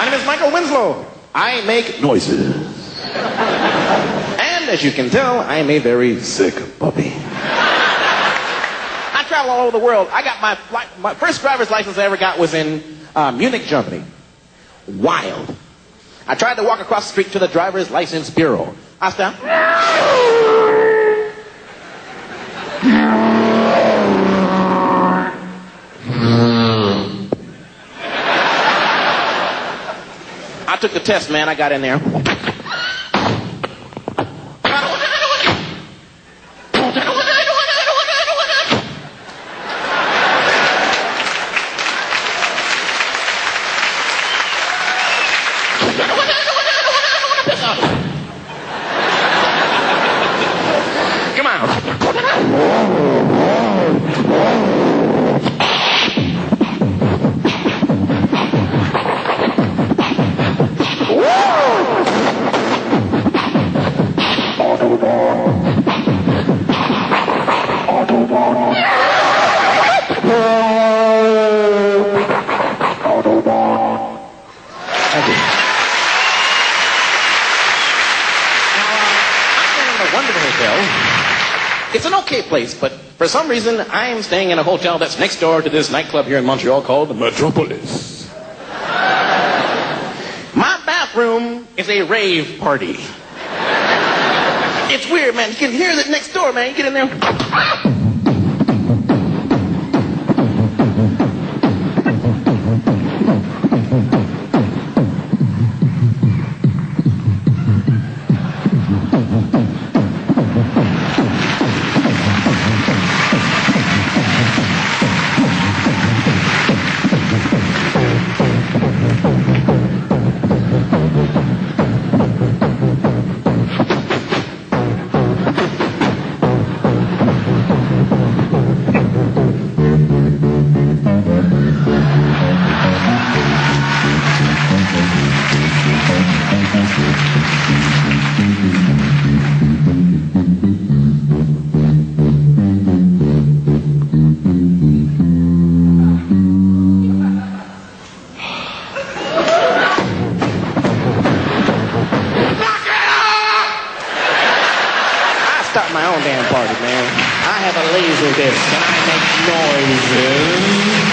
My name is Michaela Winslow'a. I make noises. And as you can tell, I am a very sick puppy. I travel all over the world. I got my first driver's license I ever got was in Munich, Germany. Wild. I tried to walk across the street to the driver's license bureau. I stopped. I took the test, man. I got in there. Come on. Thank you. Wonderful hotel. It's an okay place, but for some reason, I am staying in a hotel that's next door to this nightclub here in Montreal called the Metropolis. My bathroom is a rave party. It's weird, man. You can hear it next door, man. You get in there. Start my own damn party, man. I have a laser disc and I make noises.